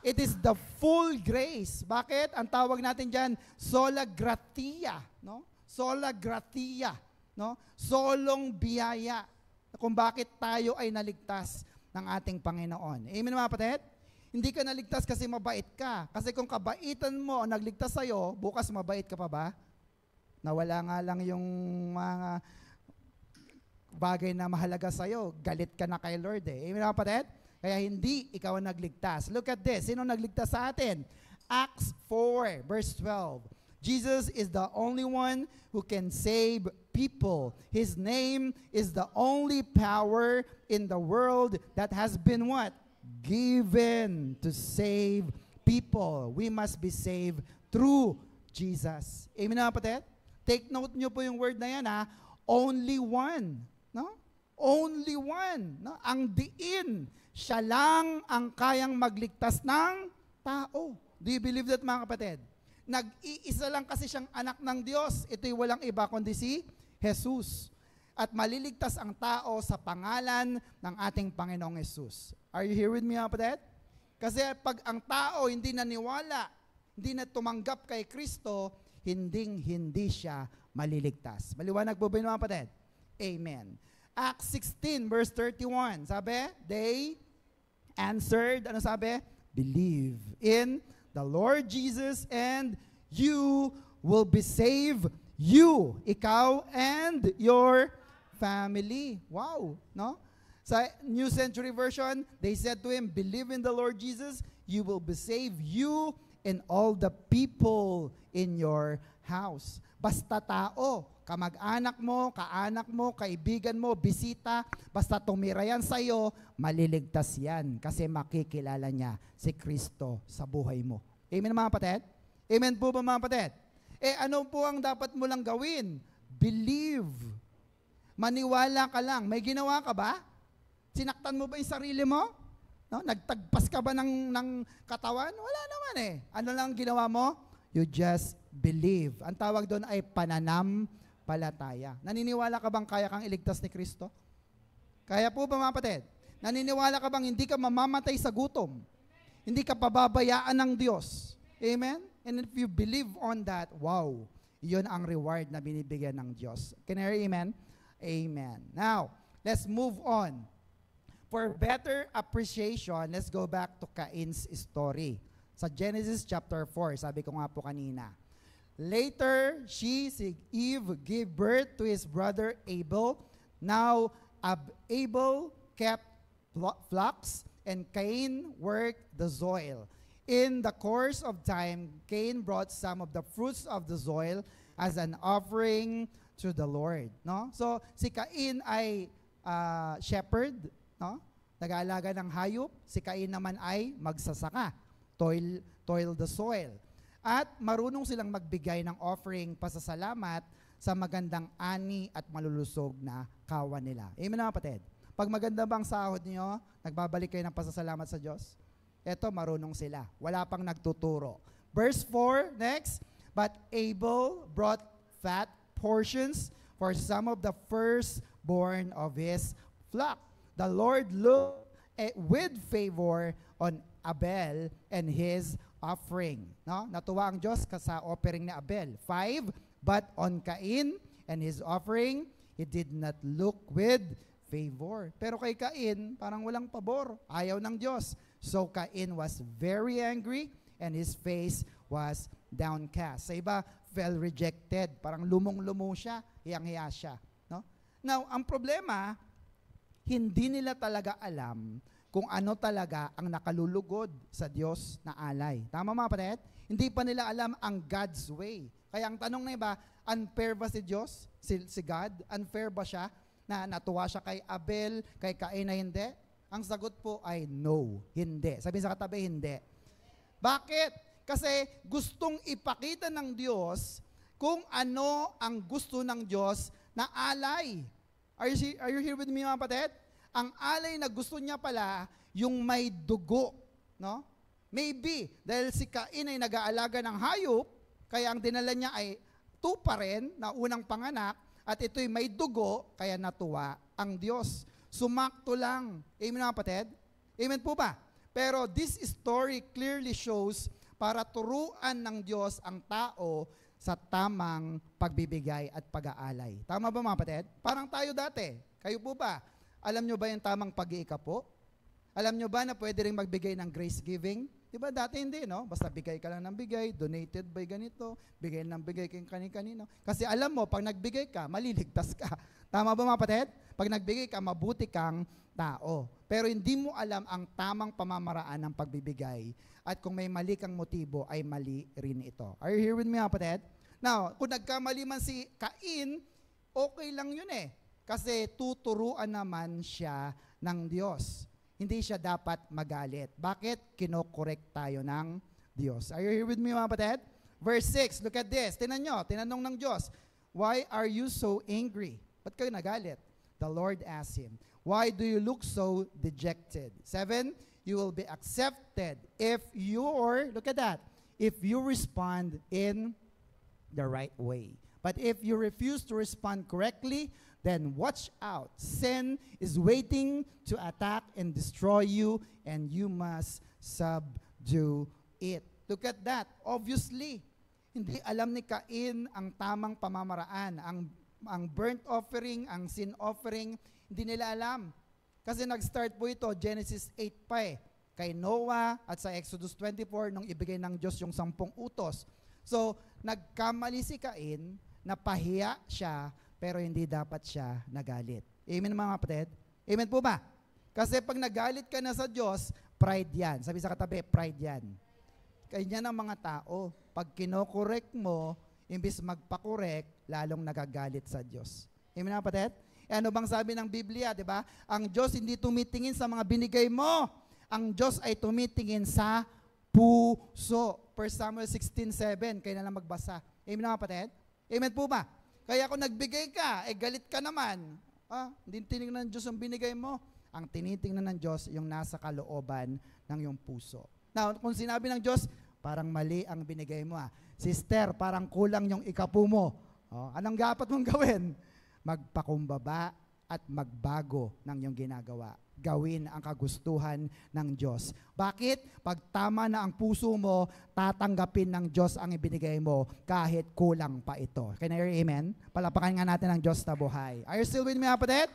It is the full grace. Bakit? Ang tawag natin dyan, sola gratia. No? Sola gratia. No? Solong biyaya. Kung bakit tayo ay naligtas ng ating Panginoon. Amen mga kapatid? Hindi ka naligtas kasi mabait ka. Kasi kung kabaitan mo ang nagligtas sa'yo, bukas mabait ka pa ba? Nawala nga lang yung mga bagay na mahalaga sa'yo. Galit ka na kay Lord eh. Amen mga kapatid? Kaya hindi ikaw ang nagligtas. Look at this. Sino nagligtas sa atin? Acts 4, verse 12. Jesus is the only one who can save people. His name is the only power in the world that has been what? Given to save people. We must be saved through Jesus. Amen na kapatid? Take note nyo po yung word na yan ha. Only one. No? Only one. No? Ang diin. Siya lang ang kayang magligtas ng tao. Do you believe that mga kapatid? Nag-iisa lang kasi siyang anak ng Diyos. Ito'y walang iba kundi si Jesus. At maliligtas ang tao sa pangalan ng ating Panginoong Jesus. Are you here with me mga kapatid? Kasi pag ang tao hindi naniwala, hindi na tumanggap kay Kristo, hindi siya maliligtas. Maliwanag po ba yun mga kapatid? Amen. Acts 16 verse 31. Sabi, they answered, ano sabi? Believe in the Lord Jesus and you will be saved, you, ikaw, and your family. Wow, no? Sa New Century Version, they said to him, believe in the Lord Jesus, you will be saved, you and all the people in your house. Basta tao, kamag-anak mo, kaanak mo, kaibigan mo, bisita, basta tumira yan sa'yo, maliligtas yan kasi makikilala niya si Kristo sa buhay mo. Amen mga kapatid? Amen po ba mga kapatid? Ano po ang dapat mo lang gawin? Believe. Maniwala ka lang. May ginawa ka ba? Sinaktan mo ba yung sarili mo? No? Nagtagpas ka ba ng katawan? Wala naman eh. Ano lang ginawa mo? You just believe. Ang tawag doon ay pananampalataya. Naniniwala ka bang kaya kang iligtas ni Kristo? Kaya po ba mga kapatid? Naniniwala ka bang hindi ka mamamatay sa gutom? Hindi ka pababayaan ng Diyos? Amen? And if you believe on that, wow, yun ang reward na binibigyan ng Diyos. Can I hear amen? Amen. Now, let's move on. For better appreciation, let's go back to Cain's story. Sa Genesis chapter 4, sabi ko nga po kanina. Later, si Eve gave birth to his brother Abel. Now, Abel kept flocks and Cain worked the soil. In the course of time, Cain brought some of the fruits of the soil as an offering to the Lord. No? So, si Cain ay shepherd, no? Nag-aalaga ng hayop. Si Cain naman ay magsasaka. Toil the soil. At marunong silang magbigay ng offering pasasalamat sa magandang ani at malulusog na kawan nila. Amen na kapatid? Pag maganda bang sahod niyo, nagbabalik kayo ng pasasalamat sa Diyos? Eto, marunong sila. Wala pang nagtuturo. Verse 4, next. But Abel brought fat portions for some of the firstborn of his flock. The Lord looked with favor on Abel and his offering. No? Natuwa ang Diyos sa offering ni Abel. 5, but on Cain and his offering, he did not look with favor. Pero kay Cain, parang walang pabor. Ayaw ng Diyos. So Cain was very angry and his face was downcast. Sa iba, fell rejected. Parang lumong-lumo siya, hiyang-hiya siya. No? Now, ang problema, hindi nila talaga alam kung ano talaga ang nakalulugod sa Diyos na alay. Tama mga kapatid? Hindi pa nila alam ang God's way. Kaya ang tanong na iba, unfair ba si Diyos? Si God? Unfair ba siya? Na natuwa siya kay Abel, kay Cain na hindi? Ang sagot po ay no, hindi. Sabihin sa katabi, hindi. Bakit? Kasi gustong ipakita ng Diyos kung ano ang gusto ng Diyos na alay. Are you here with me mga kapatid? Ang alay na gusto niya pala, yung may dugo. No? Maybe, dahil si Cain ay nag-aalaga ng hayop, kaya ang dinala niya ay tupa rin na unang panganak, at ito'y may dugo, kaya natuwa ang Diyos. Sumakto lang. Amen mga kapatid? Amen po ba? Pero this story clearly shows para turuan ng Diyos ang tao sa tamang pagbibigay at pag-aalay. Tama ba mga kapatid? Parang tayo dati. Kayo po ba? Alam nyo ba yung tamang pag-iikapo? Alam nyo ba na pwede rin magbigay ng grace giving? Diba dati hindi, no? Basta bigay ka lang ng bigay, donated by ganito, bigay ng bigay kay kani-kanino. Kasi alam mo, pag nagbigay ka, maliligtas ka. Tama ba mga kapatid? Pag nagbigay ka, mabuti kang tao. Pero hindi mo alam ang tamang pamamaraan ng pagbibigay. At kung may mali kang motibo, ay mali rin ito. Are you here with me mga kapatid? Now, kung nagkamali man si Cain, okay lang yun eh. Kasi tuturuan naman siya ng Diyos. Hindi siya dapat magalit. Bakit? Kinokorek tayo ng Diyos. Are you here with me, mga kapatid? Verse 6, look at this. Tinanong ng Diyos, why are you so angry? Ba't kayo nagalit? The Lord asked him, why do you look so dejected? 7, you will be accepted if look at that, if you respond in the right way. But if you refuse to respond correctly, then watch out. Sin is waiting to attack and destroy you, and you must subdue it. Look at that. Obviously, hindi alam ni Cain ang tamang pamamaraan. Ang burnt offering, ang sin offering, hindi nila alam. Kasi nag-start po ito, Genesis 8 pa eh. Kay Noah at sa Exodus 24 nung ibigay ng Diyos yung 10 utos. So, nagkamali si Cain, napahiya siya, pero hindi dapat siya nagalit. Amen mga kapatid? Amen po ba? Kasi pag nagalit ka na sa Diyos, pride yan. Sabi sa katabi, pride yan. Kanya ng mga tao, pag kinokorek mo, imbis magpakorek, lalong nagagalit sa Diyos. Amen mga kapatid? Ano bang sabi ng Biblia, di ba? Ang Diyos hindi tumitingin sa mga binigay mo. Ang Diyos ay tumitingin sa puso. 1 Samuel 16:7, kayo na lang magbasa. Amen mga kapatid? Amen po ba? Kaya kung nagbigay ka, galit ka naman. Hindi tinignan ng Diyos ang binigay mo. Ang tinitingnan ng Diyos yung nasa kalooban ng iyong puso. Now, kung sinabi ng Diyos, parang mali ang binigay mo. Sister, parang kulang yung ikapu mo. Anong dapat mong gawin? Magpakumbaba at magbago ng iyong ginagawa. Gawin ang kagustuhan ng Diyos. Bakit? Pag tama na ang puso mo, tatanggapin ng Diyos ang ibinigay mo kahit kulang pa ito. Can I hear amen? Palapakan nga natin ang Diyos na buhay. Are you still with me, kapatid?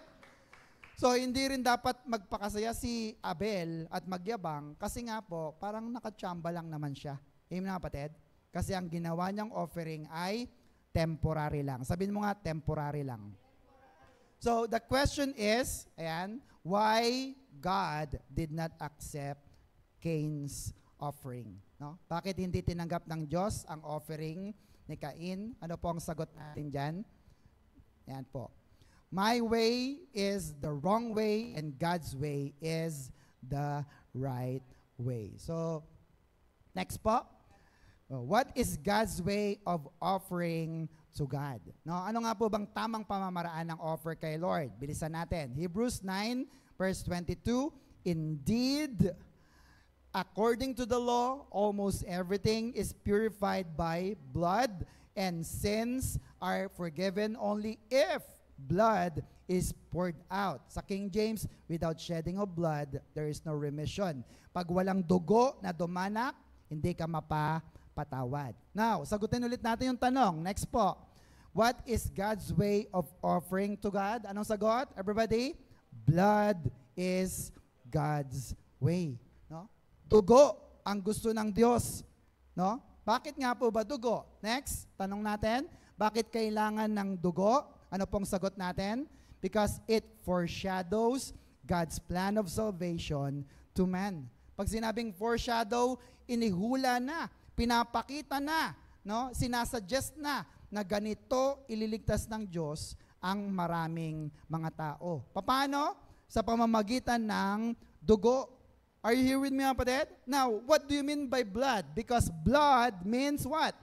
So, hindi rin dapat magpakasaya si Abel at magyabang kasi nga po, parang nakatsamba lang naman siya. Amen, kapatid? Kasi ang ginawa niyang offering ay temporary lang. Sabihin mo nga, temporary lang. So, the question is, why God did not accept Cain's offering? No? Bakit hindi tinanggap ng Diyos ang offering ni Cain? Ano po ang sagot natin dyan? Ayan po. My way is the wrong way and God's way is the right way. So, next po. What is God's way of offering to God? No, ano nga po bang tamang pamamaraan ng offer kay Lord? Bilisan natin. Hebrews 9 verse 22, indeed, according to the law, almost everything is purified by blood, and sins are forgiven only if blood is poured out. Sa King James, without shedding of blood, there is no remission. Pag walang dugo na dumanak, hindi ka mapapatawad. Now, sagutin ulit natin yung tanong. Next po. What is God's way of offering to God? Anong sagot? Everybody? Blood is God's way. No? Dugo ang gusto ng Diyos. No? Bakit nga po ba dugo? Next, tanong natin. Bakit kailangan ng dugo? Ano pong sagot natin? Because it foreshadows God's plan of salvation to man. Pag sinabing foreshadow, inihula na, pinapakita na, no? Sinasuggest na ganito ililigtas ng Diyos ang maraming mga tao. Paano? Sa pamamagitan ng dugo. Are you here with me, kapatid? Now, what do you mean by blood? Because blood means what?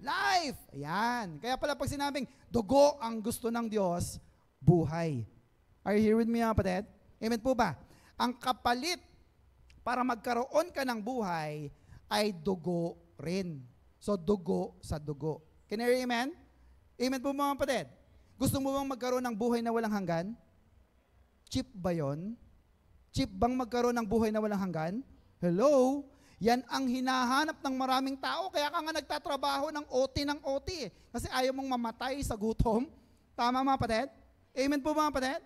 Life. Ayan. Kaya pala pag sinabing dugo ang gusto ng Diyos, buhay. Are you here with me, kapatid? Amen po ba? Ang kapalit para magkaroon ka ng buhay ay dugo rin. So, dugo sa dugo. Can you hear amen? Amen po mga kapatid. Gusto mo bang magkaroon ng buhay na walang hanggan? Cheap ba yun? Cheap bang magkaroon ng buhay na walang hanggan? Hello? Yan ang hinahanap ng maraming tao. Kaya ka nga nagtatrabaho ng OT. Kasi ayaw mong mamatay sa gutom. Tama mga kapatid? Amen po mga kapatid?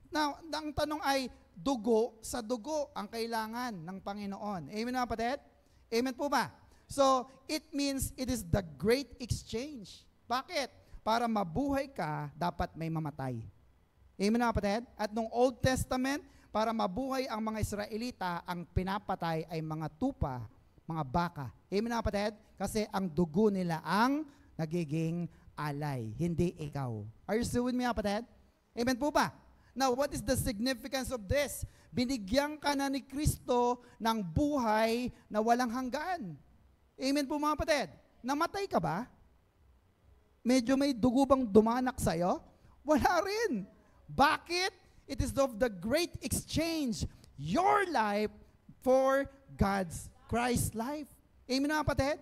Now, ang tanong ay, dugo sa dugo ang kailangan ng Panginoon. Amen mga kapatid? Amen po ba? So, it means it is the great exchange. Bakit? Para mabuhay ka, dapat may mamatay. Amen na kapatid? At nung Old Testament, para mabuhay ang mga Israelita, ang pinapatay ay mga tupa, mga baka. Amen na kapatid? Kasi ang dugo nila ang nagiging nag-alay, hindi ikaw. Are you still with me, kapatid? Amen po ba? Now, what is the significance of this? Binigyan ka na ni Kristo ng buhay na walang hanggan. Amen po mga kapatid. Namatay ka ba? Medyo may dugo bang dumanak sa'yo? Wala rin. Bakit? It is of the great exchange, your life for God's Christ's life. Amen mga kapatid?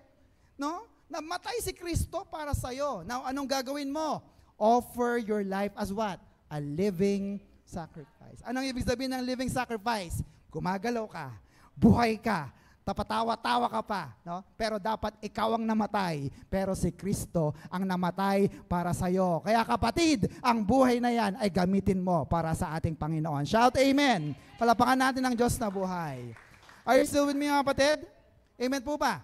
No? Namatay si Kristo para sa'yo. Now, anong gagawin mo? Offer your life as what? A living sacrifice. Anong ibig sabihin ng living sacrifice? Gumagalaw ka, buhay ka, tapatawa-tawa ka pa, no? Pero dapat ikaw ang namatay, pero si Kristo ang namatay para sa iyo. Kaya kapatid, ang buhay na yan ay gamitin mo para sa ating Panginoon. Shout amen. Palapakan natin ang Diyos na buhay. Are you still with me mga kapatid? Amen po ba?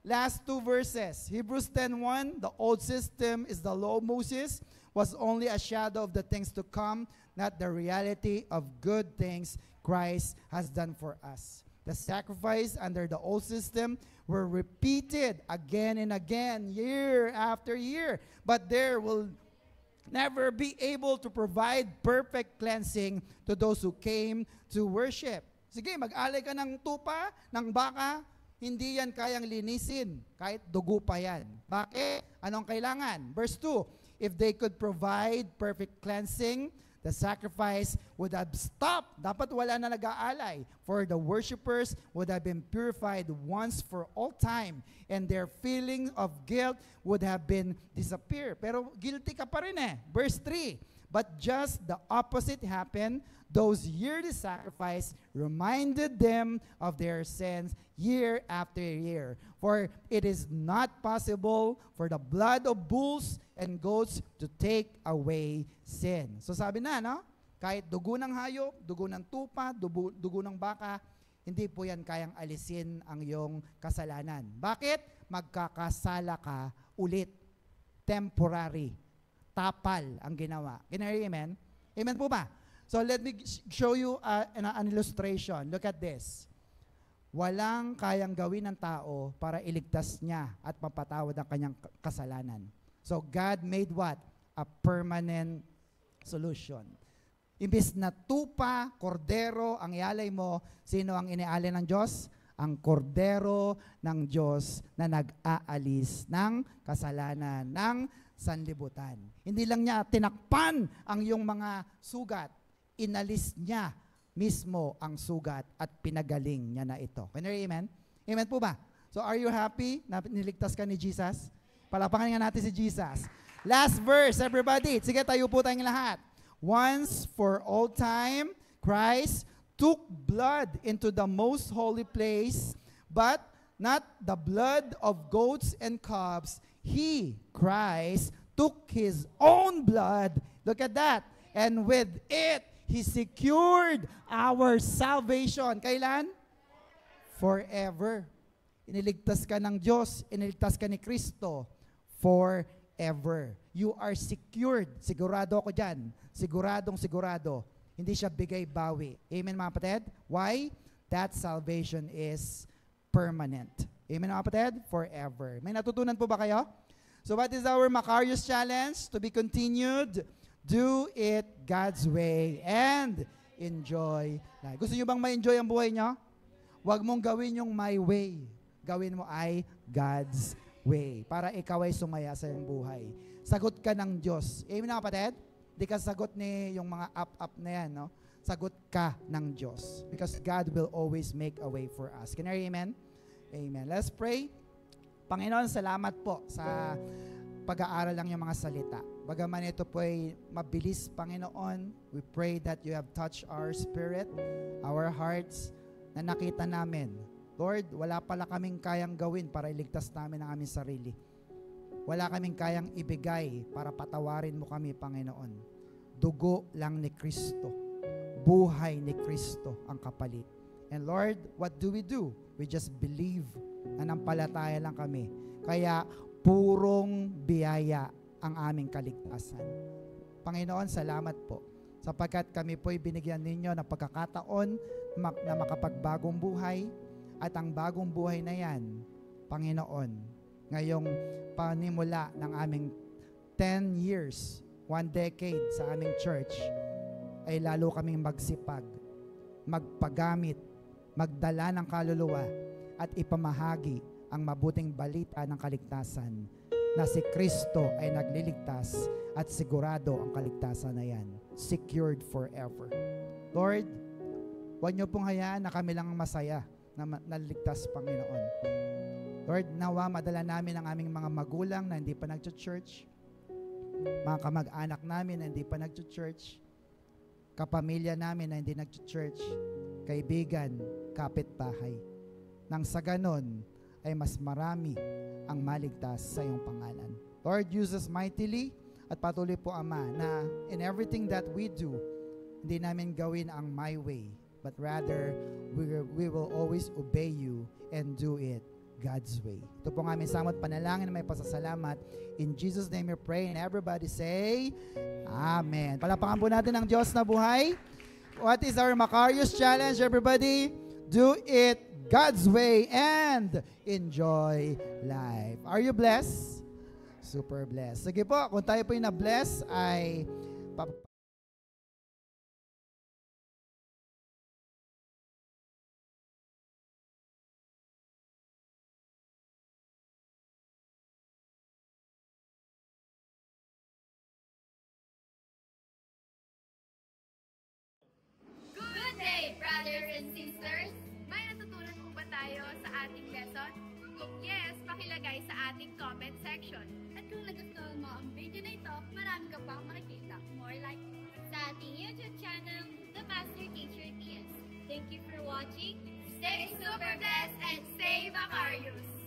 Last two verses. Hebrews 10:1, the old system is the law of Moses, was only a shadow of the things to come, not the reality of good things Christ has done for us. The sacrifice under the old system were repeated again and again, year after year. But there will never be able to provide perfect cleansing to those who came to worship. Sige, mag-alay ka ng tupa, ng baka, hindi yan kayang linisin, kahit dugo pa yan. Bakit? Anong kailangan? Verse 2, if they could provide perfect cleansing, the sacrifice would have stopped. Dapat wala na nag-aalay. For the worshipers would have been purified once for all time, and their feeling of guilt would have been disappear. Pero guilty ka pa rin eh. Verse 3, but just the opposite happened. Those yearly sacrifice reminded them of their sins year after year. For it is not possible for the blood of bulls and goats to take away sin. So sabi na, no? Kahit dugo ng hayop, dugo ng tupa, dugo ng baka, hindi po yan kayang alisin ang iyong kasalanan. Bakit? Magkakasala ka ulit. Temporary. Tapal ang ginawa. Amen? Amen po ba? So let me show you an illustration. Look at this. Walang kayang gawin ng tao para iligtas niya at mapatawad ang kanyang kasalanan. So God made what? A permanent solution. Imbis na tupa, kordero, ang ialay mo, sino ang inialay ng Diyos? Ang kordero ng Diyos na nag-aalis ng kasalanan ng sanlibutan. Hindi lang niya tinakpan ang iyong mga sugat. Inalis niya mismo ang sugat at pinagaling niya na ito. Can you hear amen? Amen po ba? So are you happy na niligtas ka ni Jesus? Palapakan nga natin si Jesus. Last verse, everybody. Sige, tayo po tayong lahat. Once for all time, Christ took blood into the most holy place, but not the blood of goats and calves. He, Christ, took His own blood. Look at that. And with it, He secured our salvation. Kailan? Forever. Iniligtas ka ng Diyos, iniligtas ka ni Kristo forever. You are secured. Sigurado ako dyan. Siguradong sigurado. Hindi siya bigay-bawi. Amen mga kapatid? Why? That salvation is permanent. Amen mga kapatid? Forever. May natutunan po ba kayo? So what is our Macarius Challenge? To be continued. Do it God's way and enjoy life. Gusto nyo bang ma-enjoy ang buhay nyo? Huwag mong gawin yung my way. Gawin mo ay God's way. Para ikaw ay sumaya sa iyong buhay. Sagot ka ng Diyos. Amen na kapatid? Di ka sagot ni yung mga up-up na yan, no? Sagot ka ng Diyos. Because God will always make a way for us. Can you hear amen? Amen. Let's pray. Panginoon, salamat po sa pag-aaral lang yung mga salita. Bagaman ito po ay mabilis, Panginoon, we pray that you have touched our spirit, our hearts, na nakita namin. Lord, wala pala kaming kayang gawin para iligtas namin ang aming sarili. Wala kaming kayang ibigay para patawarin mo kami, Panginoon. Dugo lang ni Kristo. Buhay ni Kristo ang kapalit. And Lord, what do? We just believe. Nanampalataya lang kami. Kaya, purong biyaya ang aming kaligtasan. Panginoon, salamat po sapagkat kami po'y binigyan ninyo ng pagkakataon na makapagbagong buhay at ang bagong buhay na yan, Panginoon, ngayong panimula ng aming 10 years, 1 decade sa aming church, ay lalo kaming magsipag, magpagamit, magdala ng kaluluwa, at ipamahagi ang mabuting balita ng kaligtasan na si Kristo ay nagliligtas at sigurado ang kaligtasan na yan, secured forever. Lord, huwag niyo pong hayaan na kami lang masaya na naligtas, Panginoon. Lord, nawa madala namin ang aming mga magulang na hindi pa nag-church, mga kamag-anak namin na hindi pa nag-church, kapamilya namin na hindi nag-church, kaibigan, kapitbahay. Nang sa ganon ay mas marami ang maligtas sa iyong pangalan. Lord, use us mightily at patuloy po, Ama, na in everything that we do, hindi namin gawin ang my way, but rather we will always obey you and do it God's way. Ito po ang aming samot panalangin na may pasasalamat. In Jesus' name we pray, and everybody say, Amen. Palapakan po natin ang Diyos na buhay. What is our Macarius Challenge, everybody? Do it God's way and enjoy life. Are you blessed? Super blessed. Sige po, kung tayo po yung na-bless ay Good day, brothers and sisters! May natutunan po ba tayo sa ating lesson? Kung yes, pakilagay sa ating comment section. At kung nagustuhan mo ang video na ito, marami ka pang makikita. More like sa ating YouTube channel, The Master Teacher TS. Thank you for watching. Stay super blessed and stay Macarius!